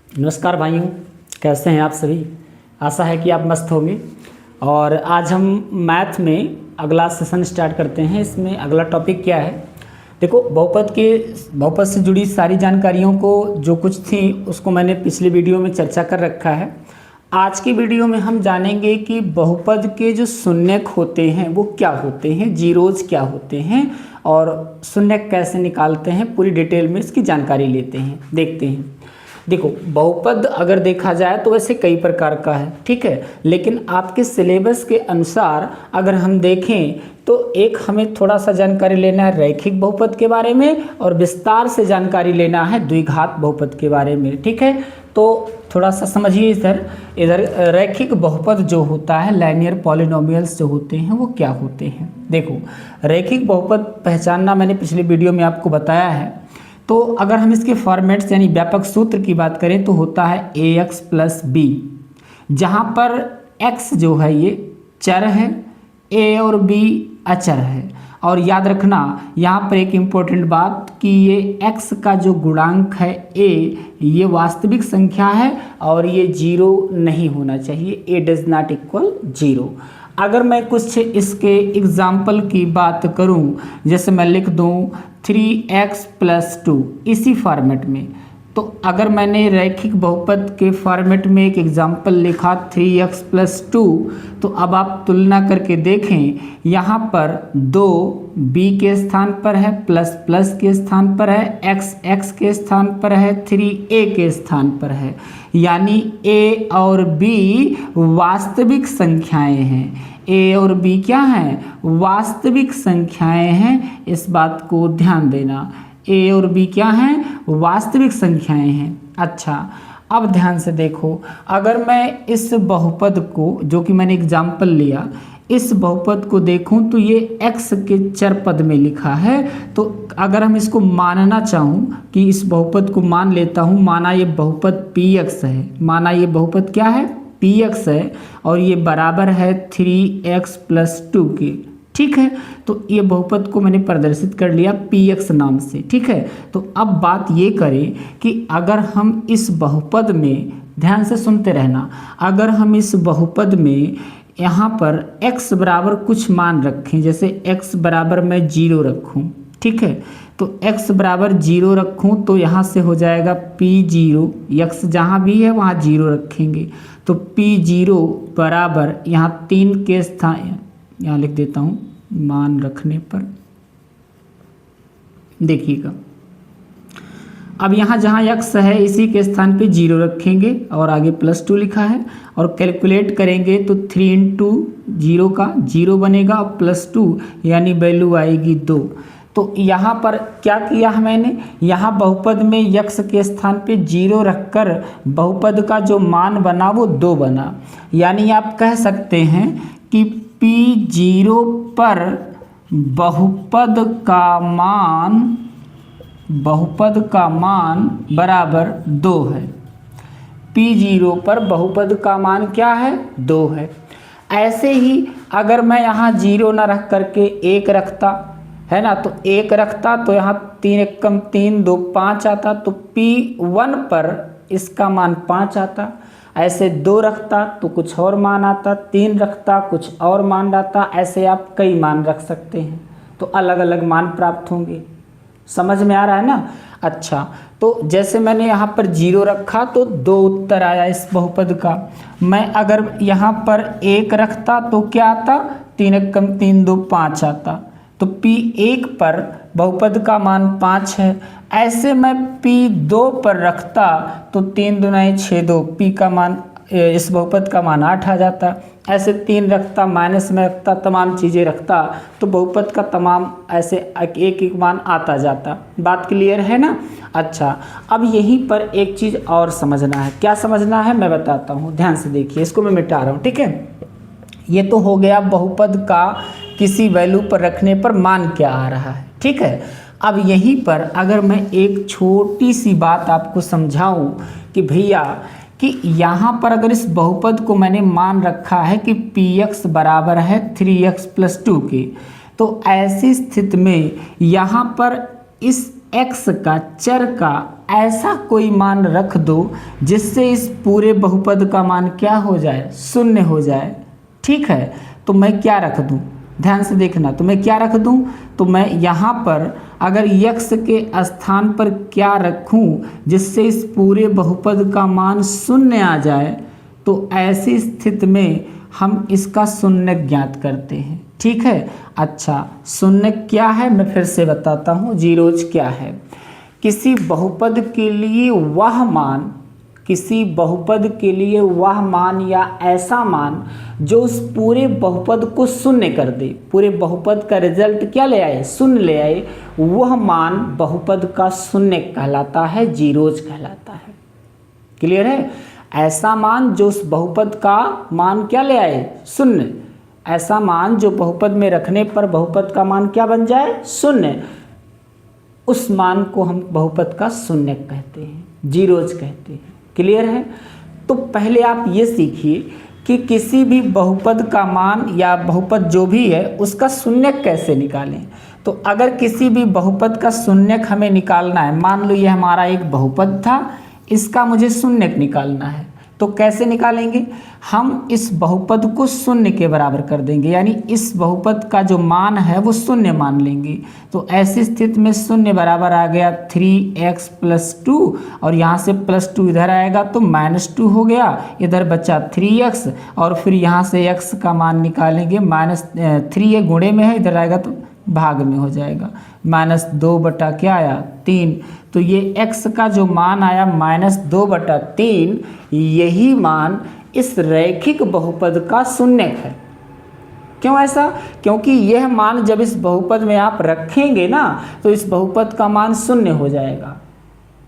नमस्कार भाइयों, कैसे हैं आप सभी। आशा है कि आप मस्त होंगे। और आज हम मैथ में अगला सेशन स्टार्ट करते हैं। इसमें अगला टॉपिक क्या है, देखो बहुपद से जुड़ी सारी जानकारियों को जो कुछ थी उसको मैंने पिछले वीडियो में चर्चा कर रखा है। आज की वीडियो में हम जानेंगे कि बहुपद के जो शून्यक होते हैं वो क्या होते हैं, जीरोज क्या होते हैं और शून्यक कैसे निकालते हैं, पूरी डिटेल में इसकी जानकारी लेते हैं, देखते हैं। देखो, बहुपद अगर देखा जाए तो वैसे कई प्रकार का है, ठीक है, लेकिन आपके सिलेबस के अनुसार अगर हम देखें तो एक हमें थोड़ा सा जानकारी लेना है रैखिक बहुपद के बारे में और विस्तार से जानकारी लेना है द्विघात बहुपद के बारे में, ठीक है। तो थोड़ा सा समझिए इधर रैखिक बहुपद जो होता है, लाइनियर पॉलिनोमियल्स जो होते हैं वो क्या होते हैं। देखो, रैखिक बहुपद पहचानना मैंने पिछले वीडियो में आपको बताया है। तो अगर हम इसके फॉर्मेट्स यानी व्यापक सूत्र की बात करें तो होता है ax प्लस बी, जहाँ पर x जो है ये चर है, a और b अचर है। और याद रखना यहाँ पर एक इम्पोर्टेंट बात कि ये x का जो गुणांक है a, ये वास्तविक संख्या है और ये जीरो नहीं होना चाहिए, a does not equal zero. अगर मैं कुछ इसके एग्जाम्पल की बात करूं, जैसे मैं लिख दूं 3x प्लस 2 इसी फॉर्मेट में, तो अगर मैंने रैखिक बहुपद के फॉर्मेट में एक एग्जाम्पल लिखा 3x प्लस 2, तो अब आप तुलना करके देखें, यहाँ पर 2 b के स्थान पर है, प्लस प्लस के स्थान पर है, x के स्थान पर है, 3a के स्थान पर है, यानी a और b वास्तविक संख्याएं हैं। a और b क्या हैं? वास्तविक संख्याएं हैं। इस बात को ध्यान देना, a और b क्या हैं? वास्तविक संख्याएं हैं। अच्छा, अब ध्यान से देखो, अगर मैं इस बहुपद को, जो कि मैंने एग्जाम्पल लिया, इस बहुपद को देखूं तो ये x के चर पद में लिखा है। तो अगर हम इसको मानना चाहूँ कि इस बहुपद को मान लेता हूँ, माना ये बहुपद px है, माना ये बहुपद क्या है? px है, और ये बराबर है 3x प्लस 2 के, ठीक है। तो ये बहुपद को मैंने प्रदर्शित कर लिया px नाम से, ठीक है। तो अब बात ये करें कि अगर हम इस बहुपद में, ध्यान से सुनते रहना, अगर हम इस बहुपद में यहाँ पर x बराबर कुछ मान रखें, जैसे x बराबर मैं 0 रखूँ, ठीक है, तो x बराबर 0 रखूँ तो यहाँ से हो जाएगा p0, x जहाँ भी है वहाँ 0 रखेंगे, तो p0 बराबर यहाँ 3 के स्थान, यहाँ लिख देता हूँ, मान रखने पर देखिएगा, अब यहाँ जहाँ x है इसी के स्थान पे 0 रखेंगे और आगे प्लस 2 लिखा है, और कैलकुलेट करेंगे तो 3 इंटू 0 का 0 बनेगा और प्लस 2 यानी वैल्यू आएगी 2। तो यहाँ पर क्या किया है मैंने, यहाँ बहुपद में x के स्थान पे 0 रखकर बहुपद का जो मान बना वो 2 बना, यानी आप कह सकते हैं कि p0 पर बहुपद का मान बराबर 2 है। p0 पर बहुपद का मान क्या है? 2 है। ऐसे ही अगर मैं यहाँ 0 ना रख करके 1 रखता, है ना, तो 1 रखता तो यहाँ 3 एकम 3, 2 5 आता, तो p1 पर इसका मान 5 आता। ऐसे 2 रखता तो कुछ और मान आता, 3 रखता कुछ और मान आता, ऐसे आप कई मान रख सकते हैं, तो अलग अलग मान प्राप्त होंगे। समझ में आ रहा है ना? अच्छा, तो जैसे मैंने यहाँ पर 0 रखा तो 2 उत्तर आया इस बहुपद का। मैं अगर यहाँ पर 1 रखता तो क्या आता? 3 एकम 3, 2 5 आता, तो p1 पर बहुपद का मान 5 है। ऐसे मैं p2 पर रखता तो 3 दूना 6, 2, p का मान, इस बहुपद का मान 8 आ जाता। ऐसे 3 रखता, माइनस में रखता, तमाम चीज़ें रखता, तो बहुपद का तमाम ऐसे एक एक मान आता जाता। बात क्लियर है ना? अच्छा, अब यहीं पर एक चीज़ और समझना है। क्या समझना है मैं बताता हूँ, ध्यान से देखिए, इसको मैं मिटा रहा हूँ, ठीक है। ये तो हो गया बहुपद का किसी वैल्यू पर रखने पर मान क्या आ रहा है, ठीक है। अब यहीं पर अगर मैं एक छोटी सी बात आपको समझाऊं कि भैया कि यहाँ पर अगर इस बहुपद को मैंने मान रखा है कि px बराबर है 3x प्लस 2 के, तो ऐसी स्थिति में यहाँ पर इस x का चर का ऐसा कोई मान रख दो जिससे इस पूरे बहुपद का मान क्या हो जाए, शून्य हो जाए। ठीक है, तो मैं क्या रख दूं, ध्यान से देखना, तो मैं क्या रख दूं, तो मैं यहाँ पर अगर x के स्थान पर क्या रखूं जिससे इस पूरे बहुपद का मान शून्य आ जाए, तो ऐसी स्थिति में हम इसका शून्य ज्ञात करते हैं। ठीक है, अच्छा शून्य क्या है मैं फिर से बताता हूँ, जीरोज क्या है। किसी बहुपद के लिए वह मान, किसी बहुपद के लिए वह मान या ऐसा मान जो उस पूरे बहुपद को शून्य कर दे, पूरे बहुपद का रिजल्ट क्या ले आए, शून्य ले आए, वह मान बहुपद का शून्य कहलाता है, जीरोज कहलाता है। क्लियर है, ऐसा मान जो उस बहुपद का मान क्या ले आए, शून्य, ऐसा मान जो बहुपद में रखने पर बहुपद का मान क्या बन जाए, शून्य, उस मान को हम बहुपद का शून्य कहते हैं, जीरोज कहते हैं। क्लियर है, तो पहले आप ये सीखिए कि किसी भी बहुपद का मान या बहुपद जो भी है उसका शून्यक कैसे निकालें। तो अगर किसी भी बहुपद का शून्यक हमें निकालना है, मान लो ये हमारा एक बहुपद था, इसका मुझे शून्यक निकालना है, तो कैसे निकालेंगे, हम इस बहुपद को शून्य के बराबर कर देंगे, यानी इस बहुपद का जो मान है वो शून्य मान लेंगे। तो ऐसी स्थिति में शून्य बराबर आ गया 3x + 2, और यहाँ से +2 इधर आएगा तो -2 हो गया, इधर बचा 3x, और फिर यहाँ से x का मान निकालेंगे, -3 ये गुणे में है, इधर आएगा तो भाग में हो जाएगा, -2 बटा क्या आया, 3। तो ये x का जो मान आया -2 बटा 3, यही मान इस रैखिक बहुपद का शून्यक है। क्यों ऐसा, क्योंकि यह मान जब इस बहुपद में आप रखेंगे ना तो इस बहुपद का मान शून्य हो जाएगा।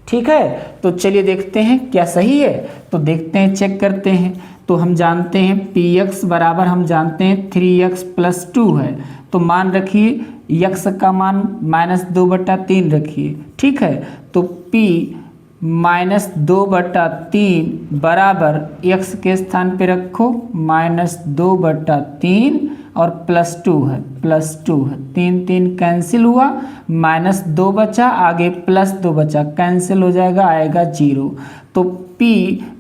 ठीक है, तो चलिए देखते हैं क्या सही है, तो देखते हैं, चेक करते हैं। तो हम जानते हैं px बराबर हम जानते हैं 3x + 2 है, तो मान रखिए x का मान -2 बटा 3 रखिए। ठीक है, तो p -2 बटा 3 बराबर x के स्थान पे रखो -2 बटा 3 और +2 है, +2 है, 3 3 कैंसिल हुआ, -2 बचा, आगे +2 बचा, कैंसिल हो जाएगा, आएगा 0। तो p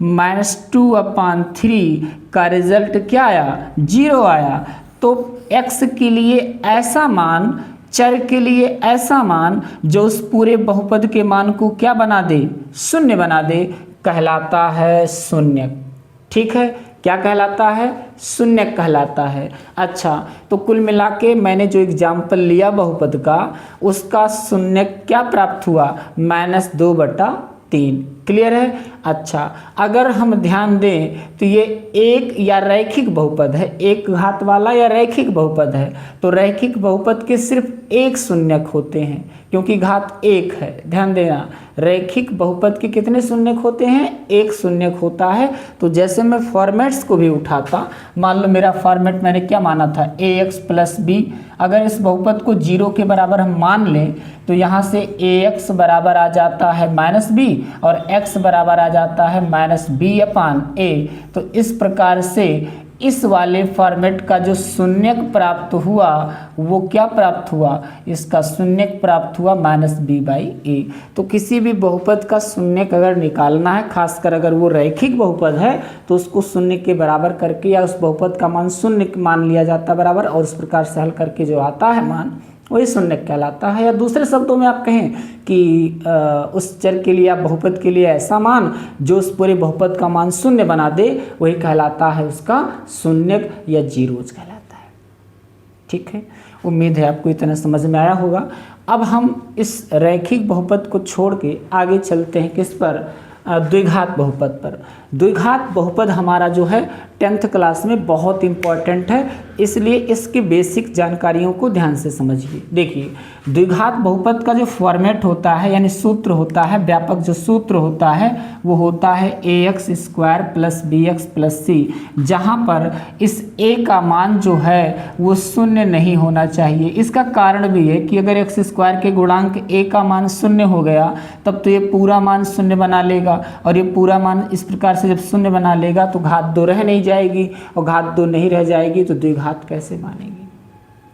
-2/3 का रिजल्ट क्या आया, 0 आया। तो x के लिए ऐसा मान, चर के लिए ऐसा मान जो उस पूरे बहुपद के मान को क्या बना दे, शून्य बना दे, कहलाता है शून्यक। ठीक है, क्या कहलाता है, शून्यक कहलाता है। अच्छा, तो कुल मिला के मैंने जो एग्जाम्पल लिया बहुपद का, उसका शून्यक क्या प्राप्त हुआ, -2 बटा 3। क्लियर है। अच्छा, अगर हम ध्यान दें तो ये एक या रैखिक बहुपद है, एक घात वाला या रैखिक बहुपद है, तो रैखिक बहुपद के सिर्फ एक शून्यक होते हैं क्योंकि घात 1 है। ध्यान देना, रैखिक बहुपद के कितने शून्यक होते हैं, एक शून्यक होता है। तो जैसे मैं फॉर्मेट्स को भी उठाता, मान लो मेरा फॉर्मेट मैंने क्या माना था, ax + b, अगर इस बहुपद को 0 के बराबर हम मान लें तो यहाँ से ax बराबर आ जाता है -b और x बराबर आ जाता है -b/a। तो इस प्रकार से इस वाले फॉर्मेट का जो शून्यक प्राप्त हुआ वो क्या प्राप्त हुआ, इसका शून्यक प्राप्त हुआ -b/a। तो किसी भी बहुपद का शून्यक अगर निकालना है, खासकर अगर वो रैखिक बहुपद है, तो उसको शून्य के बराबर करके या उस बहुपद का मान शून्य मान लिया जाता है बराबर, और उस प्रकार से हल करके जो आता है मान वही शून्यक कहलाता है। या दूसरे शब्दों में आप कहें कि उस चर के लिए या बहुपद के लिए ऐसा मान जो उस पूरे बहुपद का मान शून्य बना दे, वही कहलाता है उसका शून्यक या जीरोज कहलाता है। ठीक है, उम्मीद है आपको इतना समझ में आया होगा। अब हम इस रैखिक बहुपद को छोड़ के आगे चलते हैं किस पर, द्विघात बहुपद पर। द्विघात बहुपद हमारा जो है 10th क्लास में बहुत इम्पॉर्टेंट है, इसलिए इसकी बेसिक जानकारियों को ध्यान से समझिए। देखिए, द्विघात बहुपद का जो फॉर्मेट होता है यानी सूत्र होता है, व्यापक जो सूत्र होता है वो होता है ax² + bx + c, जहाँ पर इस a का मान जो है वो शून्य नहीं होना चाहिए। इसका कारण भी है कि अगर x² के गुणांक a का मान शून्य हो गया तब तो ये पूरा मान शून्य बना लेगा, और ये पूरा मान इस प्रकार से जब शून्य बना लेगा तो घात 2 रह नहीं जाएगी, और घात 2 नहीं रह जाएगी तो द्विघात कैसे मानेंगे।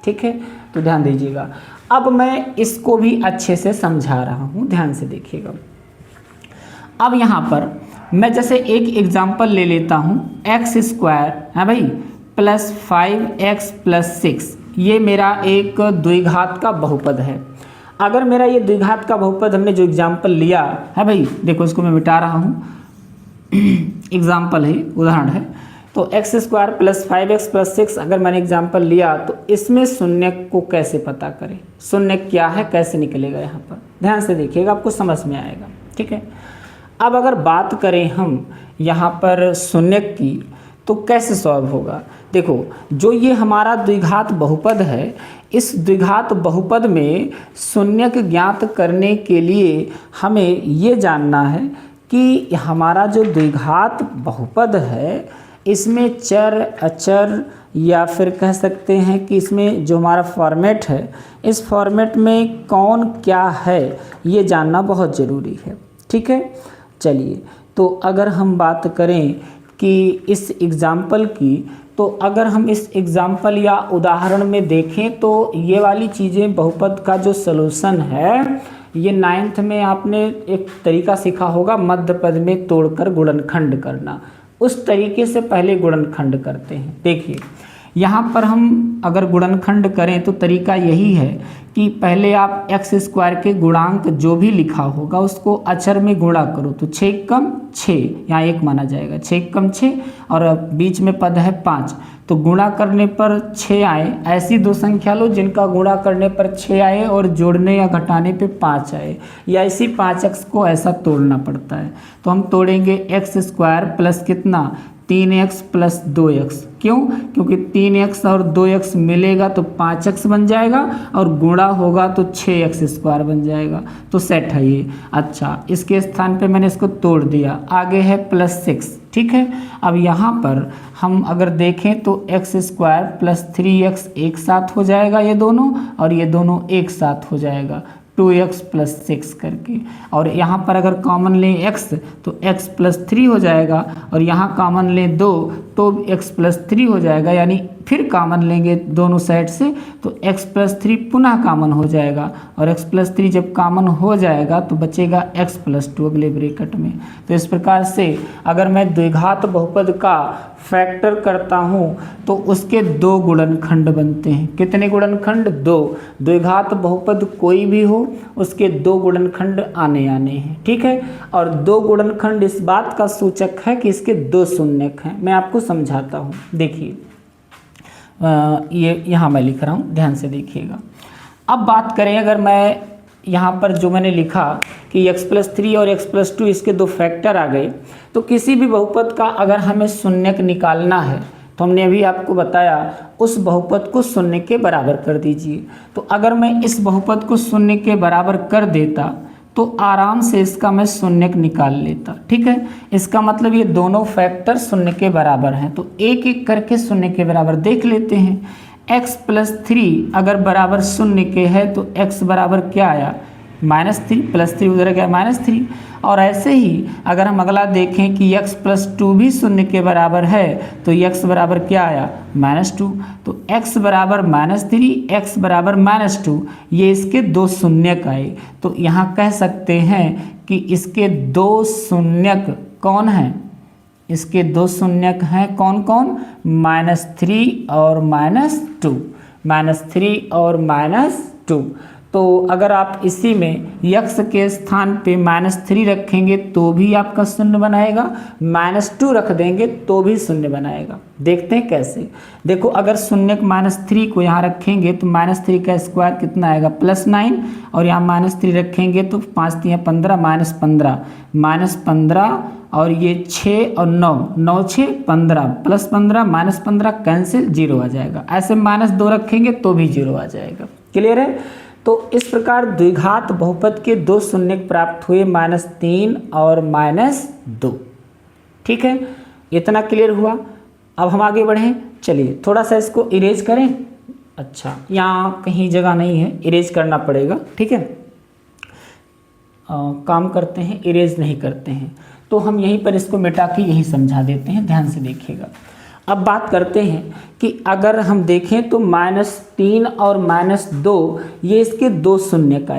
ठीक है, तो ध्यान दीजिएगा। अब मैं इसको भी अच्छे से समझा रहा हूँ, ध्यान से देखिएगा। अब यहाँ पर मैं जैसे एक एग्जाम्पल ले लेता हूँ, एक्स स्क्वायर है भाई प्लस 5x प्लस 6, ये मेरा एक द्विघात का बहुपद है। अगर मेरा ये द्विघात का बहुपद हमने जो एग्जाम्पल लिया है भाई, देखो इसको मैं मिटा रहा हूँ, एग्जाम्पल है, उदाहरण है, तो x square plus 5x plus 6 अगर मैंने एग्जाम्पल लिया तो इसमें शून्य को कैसे पता करें, शून्य क्या है, कैसे निकलेगा, यहाँ पर ध्यान से देखिएगा, आपको समझ में आएगा। ठीक है, अब अगर बात करें हम यहाँ पर शून्य की तो कैसे सॉल्व होगा। देखो जो ये हमारा द्विघात बहुपद है, इस द्विघात बहुपद में शून्यक ज्ञात करने के लिए हमें ये जानना है कि हमारा जो द्विघात बहुपद है इसमें चर अचर या फिर कह सकते हैं कि इसमें जो हमारा फॉर्मेट है, इस फॉर्मेट में कौन क्या है ये जानना बहुत ज़रूरी है। ठीक है, चलिए तो अगर हम बात करें कि इस एग्ज़ाम्पल की, तो अगर हम इस एग्ज़ाम्पल या उदाहरण में देखें तो ये वाली चीज़ें बहुपद का जो सलूशन है, ये 9th में आपने एक तरीका सीखा होगा, मध्य पद में तोड़कर गुणनखंड करना, उस तरीके से पहले गुणनखंड करते हैं। देखिए यहाँ पर हम अगर गुणनखंड करें तो तरीका यही है कि पहले आप एक्स स्क्वायर के गुणांक जो भी लिखा होगा उसको अचर में गुणा करो, तो 6 कम 6, यहाँ 1 माना जाएगा, 6 कम 6 और बीच में पद है 5, तो गुणा करने पर 6 आए। ऐसी दो संख्या लो जिनका गुणा करने पर 6 आए और जोड़ने या घटाने पे 5 आए, या इसी 5x को ऐसा तोड़ना पड़ता है। तो हम तोड़ेंगे एक्स स्क्वायर प्लस कितना 3x प्लस 2x, क्यों, क्योंकि 3x और 2x मिलेगा तो 5x बन जाएगा और गुणा होगा तो 6x स्क्वायर बन जाएगा, तो सेट है ये। अच्छा, इसके स्थान पे मैंने इसको तोड़ दिया, आगे है प्लस 6। ठीक है, अब यहाँ पर हम अगर देखें तो एक्स स्क्वायर प्लस 3x एक साथ हो जाएगा ये दोनों, और ये दोनों एक साथ हो जाएगा 2x प्लस 6 करके, और यहाँ पर अगर कॉमन लें x तो x प्लस 3 हो जाएगा, और यहाँ कॉमन लें 2 तो x प्लस 3 हो जाएगा, यानी फिर कॉमन लेंगे दोनों साइड से तो x प्लस 3 पुनः कॉमन हो जाएगा, और x प्लस 3 जब कॉमन हो जाएगा तो बचेगा x प्लस 2 अगले ब्रैकेट में। तो इस प्रकार से अगर मैं द्विघात बहुपद का फैक्टर करता हूँ तो उसके 2 गुणनखंड बनते हैं। कितने गुणनखंड? 2। द्विघात बहुपद कोई भी हो उसके 2 गुणनखंड आने हैं। ठीक है, और 2 गुणनखंड इस बात का सूचक है कि इसके 2 शून्यक हैं। मैं आपको समझाता हूँ, देखिए ये यहाँ मैं लिख रहा हूँ, ध्यान से देखिएगा। अब बात करें, अगर मैं यहाँ पर जो मैंने लिखा कि x प्लस 3 और x प्लस 2 इसके 2 फैक्टर आ गए, तो किसी भी बहुपद का अगर हमें शून्यक निकालना है तो हमने अभी आपको बताया उस बहुपद को शून्य के बराबर कर दीजिए। तो अगर मैं इस बहुपद को शून्य के बराबर कर देता तो आराम से इसका मैं शून्यक निकाल लेता। ठीक है, इसका मतलब ये दोनों फैक्टर शून्य के बराबर हैं, तो एक एक करके शून्य के बराबर देख लेते हैं। x प्लस 3 अगर बराबर शून्य के है तो x बराबर क्या आया -3, प्लस 3 उधर गया -3। और ऐसे ही अगर हम अगला देखें कि x प्लस 2 भी शून्य के बराबर है तो x बराबर क्या आया -2, तो x बराबर -3, x बराबर -2, ये इसके 2 शून्यक आए। तो यहाँ कह सकते हैं कि इसके 2 शून्यक कौन हैं, इसके 2 शून्यक हैं कौन कौन, -3 और -2, -3 और -2। तो अगर आप इसी में x के स्थान पे -3 रखेंगे तो भी आपका शून्य बनाएगा, -2 रख देंगे तो भी शून्य बनाएगा। देखते हैं कैसे। देखो अगर शून्य -3 को यहाँ रखेंगे तो -3 का स्क्वायर कितना आएगा +9, और यहाँ -3 रखेंगे तो 5 3 15, -15 और ये 6 और 9, 9 6 15, +15 -15 कैंसिल, 0 आ जाएगा। ऐसे -2 रखेंगे तो भी 0 आ जाएगा। क्लियर है? तो इस प्रकार द्विघात बहुपद के 2 शून्यक प्राप्त हुए, -3 और -2। ठीक है, इतना क्लियर हुआ। अब हम आगे बढ़ें, चलिए थोड़ा सा इसको इरेज करें। अच्छा, यहाँ कहीं जगह नहीं है, इरेज करना पड़ेगा। ठीक है, काम करते हैं, इरेज नहीं करते हैं, तो हम यहीं पर इसको मिटा के यही समझा देते हैं। ध्यान से देखिएगा। अब बात करते हैं कि अगर हम देखें तो -3 और -2 ये इसके दो शून्यक।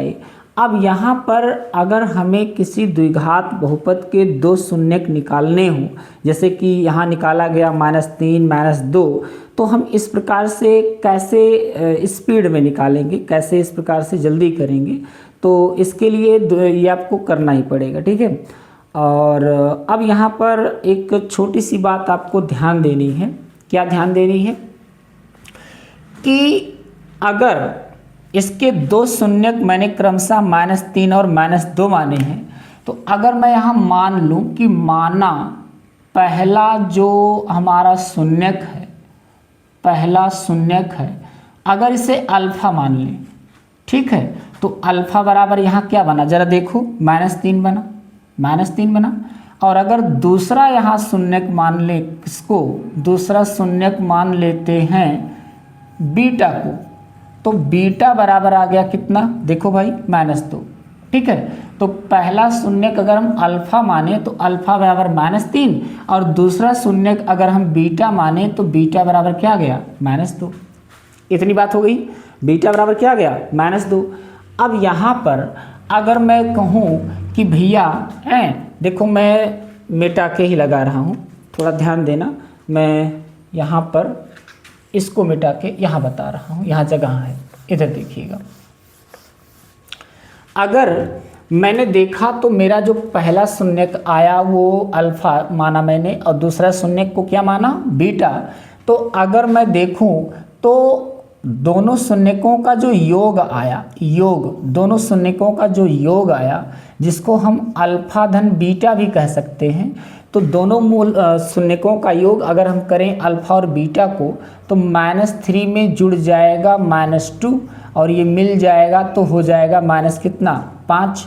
अब यहाँ पर अगर हमें किसी द्विघात बहुपद के दो शून्यक निकालने हों, जैसे कि यहाँ निकाला गया -3 -2, तो हम इस प्रकार से कैसे स्पीड में निकालेंगे, कैसे इस प्रकार से जल्दी करेंगे, तो इसके लिए ये आपको करना ही पड़ेगा, ठीक है। और अब यहाँ पर एक छोटी सी बात आपको ध्यान देनी है। क्या ध्यान देनी है कि अगर इसके दो शून्यक मैंने क्रमशः -3 और -2 माने हैं, तो अगर मैं यहाँ मान लूँ कि माना पहला जो हमारा शून्यक है, पहला शून्यक है, अगर इसे अल्फा मान लें, ठीक है, तो अल्फा बराबर यहाँ क्या बना, जरा देखो, -3 बना, -3 बना। और अगर दूसरा यहाँ शून्यक मान ले, किसको, दूसरा शून्यक मान लेते हैं बीटा को, तो बीटा बराबर आ गया कितना, देखो भाई -2, ठीक है। तो पहला शून्यक अगर हम अल्फा माने तो अल्फा बराबर -3, और दूसरा शून्यक अगर हम बीटा माने तो बीटा बराबर क्या आ गया, -2। इतनी बात हो गई, बीटा बराबर क्या आ गया, -2। अब यहाँ पर अगर मैं कहूँ कि भैया देखो, मैं मिटा के ही लगा रहा हूँ, थोड़ा ध्यान देना, मैं यहाँ पर इसको मिटा के यहाँ बता रहा हूँ, यहाँ जगह है, इधर देखिएगा। अगर मैंने देखा तो मेरा जो पहला शून्यक आया वो अल्फा माना मैंने, और दूसरा शून्यक को क्या माना, बीटा। तो अगर मैं देखूं तो दोनों शून्यकों का जो योग आया, योग, दोनों शून्यकों का जो योग आया, जिसको हम अल्फा धन बीटा भी कह सकते हैं, तो दोनों मूल शून्यकों का योग अगर हम करें अल्फा और बीटा को, तो -3 में जुड़ जाएगा -2, और ये मिल जाएगा तो हो जाएगा माइनस कितना, 5,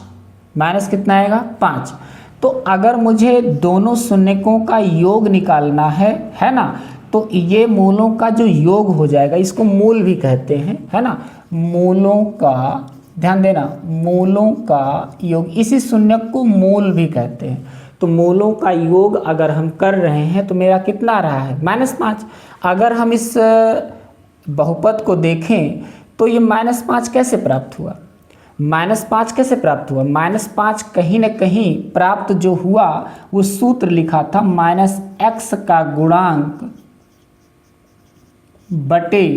माइनस कितना आएगा, 5। तो अगर मुझे दोनों शून्यकों का योग निकालना है ना, तो ये मूलों का जो योग हो जाएगा, इसको मूल भी कहते हैं, है ना, मूलों का, ध्यान देना, मूलों का योग, इसी शून्यक को मूल भी कहते हैं। तो मूलों का योग अगर हम कर रहे हैं तो मेरा कितना आ रहा है, -5। अगर हम इस बहुपद को देखें तो ये -5 कैसे प्राप्त हुआ, -5 कैसे प्राप्त हुआ, -5 कहीं न कहीं प्राप्त जो हुआ वो सूत्र लिखा था -x का गुणांक बटे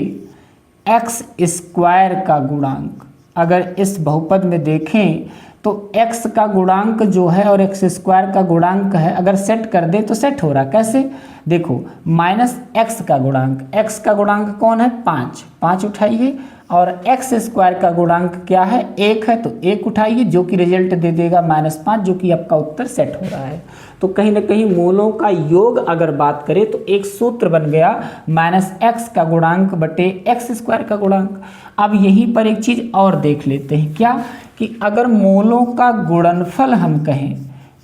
x स्क्वायर का गुणांक। अगर इस बहुपद में देखें तो x का गुणांक जो है और x स्क्वायर का गुणांक है, अगर सेट कर दे तो सेट हो रहा, कैसे, देखो, -x का गुणांक, x का गुणांक कौन है, 5 उठाइए, और x स्क्वायर का गुणांक क्या है, 1 है, तो 1 उठाइए, जो कि रिजल्ट दे देगा -5, जो कि आपका उत्तर सेट हो रहा है। तो कहीं ना कहीं मूलों का योग अगर बात करें तो एक सूत्र बन गया -x का गुणांक बटे x स्क्वायर का गुणांक। अब यहीं पर एक चीज़ और देख लेते हैं, क्या कि अगर मूलों का गुणनफल हम कहें,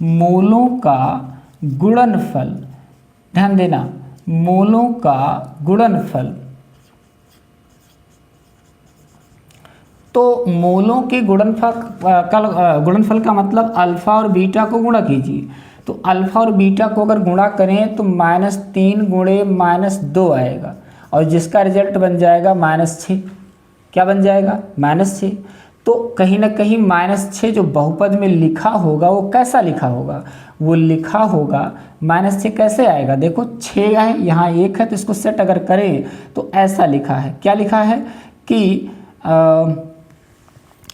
मूलों का गुणनफल, ध्यान देना, मूलों का गुणनफल, तो मूलों के गुणनफल का मतलब अल्फा और बीटा को गुणा कीजिए। तो अल्फा और बीटा को अगर गुणा करें तो -3 गुणे -2 आएगा, और जिसका रिजल्ट बन जाएगा -6। क्या बन जाएगा, -6। तो कहीं ना कहीं -6 जो बहुपद में लिखा होगा वो कैसा लिखा होगा, वो लिखा होगा -6 कैसे आएगा, देखो 6 है, यहाँ 1 है, तो इसको सेट अगर करें तो ऐसा लिखा है, क्या लिखा है कि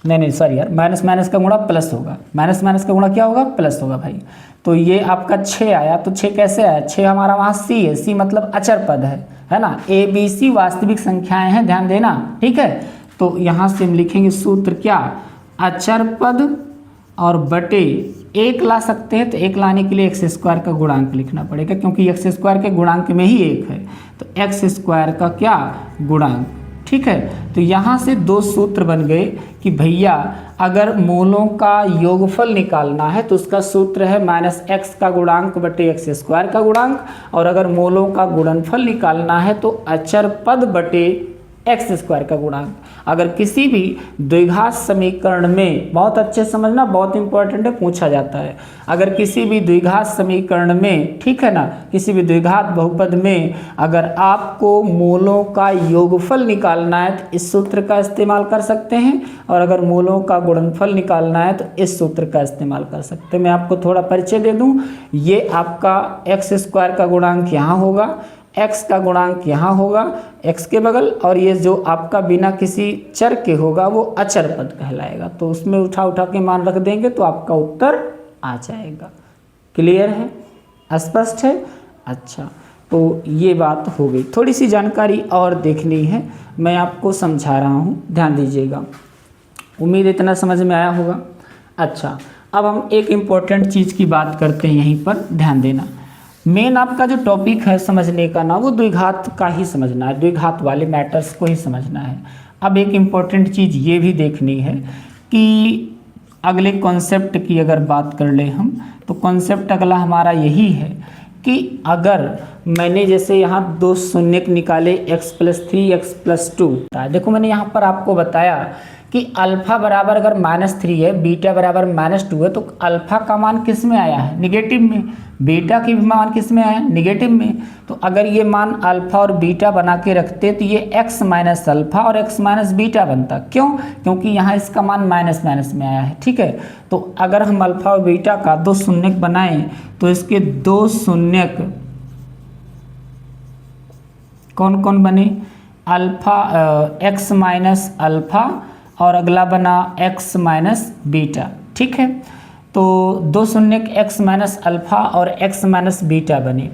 नहीं सॉरी यार, माइनस का गुणा प्लस होगा, माइनस का गुणा क्या होगा, प्लस होगा भाई। तो ये आपका 6 आया, तो 6 कैसे आया, 6 हमारा वहाँ C है, C मतलब अचर पद है ना, ABC वास्तविक संख्याएं हैं, ध्यान देना, ठीक है। तो यहाँ से हम लिखेंगे सूत्र क्या, अचर पद और बटे 1 ला सकते हैं, तो 1 लाने के लिए x स्क्वायर का गुणांक लिखना पड़ेगा, क्योंकि x स्क्वायर के गुणांक में ही 1 है, तो x स्क्वायर का क्या गुणांक, ठीक है। तो यहाँ से दो सूत्र बन गए कि भैया अगर मूलों का योगफल निकालना है तो उसका सूत्र है -x का गुणांक बटे x स्क्वायर का गुणांक, और अगर मूलों का गुणनफल निकालना है तो अचर पद बटे एक्स स्क्वायर का गुणांक। अगर किसी भी द्विघात समीकरण में, बहुत अच्छे समझना, बहुत इंपॉर्टेंट है, पूछा जाता है, अगर किसी भी द्विघात समीकरण में, ठीक है ना, किसी भी द्विघात बहुपद में अगर आपको मूलों का योगफल निकालना है तो इस सूत्र का इस्तेमाल कर सकते हैं, और अगर मूलों का गुणनफल निकालना है तो इस सूत्र का इस्तेमाल कर सकते हैं। मैं आपको थोड़ा परिचय दे दूं, ये आपका एक्स स्क्वायर का गुणांक यहाँ होगा, x का गुणांक यहाँ होगा x के बगल, और ये जो आपका बिना किसी चर के होगा वो अचर पद कहलाएगा। तो उसमें उठा उठा के मान रख देंगे तो आपका उत्तर आ जाएगा। क्लियर है, स्पष्ट है? अच्छा, तो ये बात हो गई। थोड़ी सी जानकारी और देखनी है, मैं आपको समझा रहा हूँ, ध्यान दीजिएगा। उम्मीद इतना समझ में आया होगा। अच्छा, अब हम एक इम्पोर्टेंट चीज़ की बात करते हैं, यहीं पर ध्यान देना। मेन आपका जो टॉपिक है समझने का ना, वो द्विघात का ही समझना है, द्विघात वाले मैटर्स को ही समझना है। अब एक इम्पॉर्टेंट चीज़ ये भी देखनी है कि अगले कॉन्सेप्ट की अगर बात कर ले हम, तो कॉन्सेप्ट अगला हमारा यही है कि अगर मैंने जैसे यहाँ दो शून्य निकाले x+3 x+2, देखो मैंने यहाँ पर आपको बताया कि अल्फा बराबर अगर -3 है, बीटा बराबर -2 है, तो अल्फा का मान किस में आया है? निगेटिव में। बीटा की भी मान किस में आया है? निगेटिव में। तो अगर ये मान अल्फा और बीटा बना के रखते तो ये x माइनस अल्फा और x माइनस बीटा बनता। क्यों? क्योंकि यहाँ इसका मान माइनस माइनस में आया है, ठीक है। तो अगर हम अल्फा और बीटा का दो शून्यक बनाएं तो इसके दो शून्यक कौन कौन बने? अल्फा, x माइनस अल्फा, और अगला बना x माइनस बीटा, ठीक है। तो दो शून्यक x माइनस अल्फा और x माइनस बीटा बने।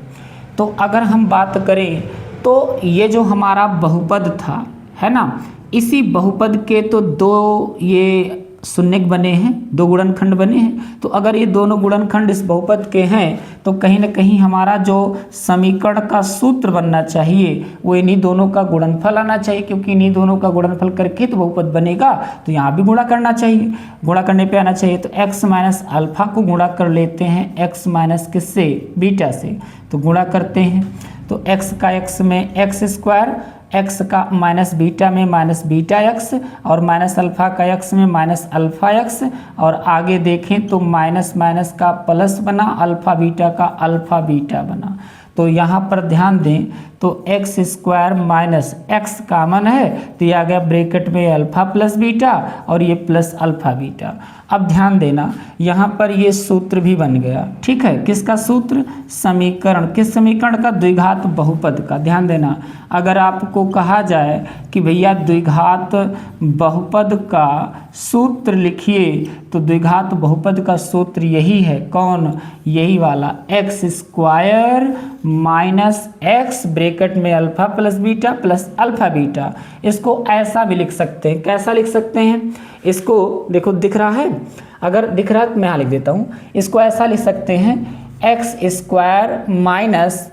तो अगर हम बात करें तो ये जो हमारा बहुपद था, है ना, इसी बहुपद के तो दो ये शून्यक बने हैं, दो गुणनखंड बने हैं। तो अगर ये दोनों गुणनखंड इस बहुपद के हैं तो कहीं ना कहीं हमारा जो समीकरण का सूत्र बनना चाहिए वो इन्हीं दोनों का गुणनफल आना चाहिए, क्योंकि इन्हीं दोनों का गुणनफल करके तो बहुपद बनेगा। तो यहाँ भी गुणा करना चाहिए, गुणा करने पे आना चाहिए। तो x माइनस अल्फा को गुणा कर लेते हैं x माइनस किससे? बीटा से। तो गुणा करते हैं तो x का x में x स्क्वायर, x का माइनस बीटा में माइनस बीटा x, और माइनस अल्फा का x में माइनस अल्फा x, और आगे देखें तो माइनस माइनस का प्लस बना, अल्फा बीटा का अल्फा बीटा बना। तो यहाँ पर ध्यान दें तो x square minus x common है तो ये आ गया ब्रैकेट में अल्फा प्लस बीटा और ये प्लस अल्फा बीटा। अब ध्यान देना यहाँ पर ये सूत्र भी बन गया, ठीक है। किसका सूत्र? समीकरण, किस समीकरण का? द्विघात बहुपद का। ध्यान देना, अगर आपको कहा जाए कि भैया द्विघात बहुपद का सूत्र लिखिए तो द्विघात बहुपद का सूत्र यही है। कौन? यही वाला, x square minus x bracket में alpha plus beta plus alpha beta. इसको ऐसा भी लिख सकते हैं। कैसा लिख सकते हैं? इसको देखो, दिख रहा है? अगर दिख रहा है तो मैं यहाँ लिख देता हूँ। इसको ऐसा लिख सकते हैं, एक्स स्क्वायर माइनस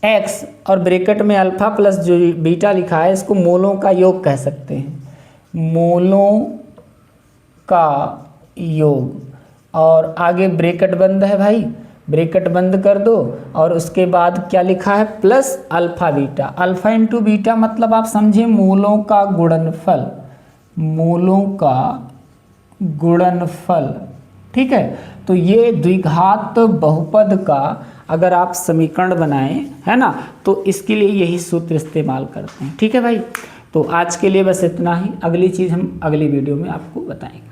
एक्स और ब्रैकेट में अल्फा प्लस जो बीटा लिखा है इसको मोलों का योग कह सकते हैं। मोलों का योग, और आगे ब्रैकेट बंद है भाई, ब्रैकेट बंद कर दो, और उसके बाद क्या लिखा है? Plus alpha beta. Alpha into beta मतलब आप समझे मूलों का गुणनफल, मूलों का गुणनफल, ठीक है। तो ये द्विघात बहुपद का अगर आप समीकरण बनाएं, है ना, तो इसके लिए यही सूत्र इस्तेमाल करते हैं, ठीक है भाई। तो आज के लिए बस इतना ही। अगली चीज़ हम अगली वीडियो में आपको बताएंगे।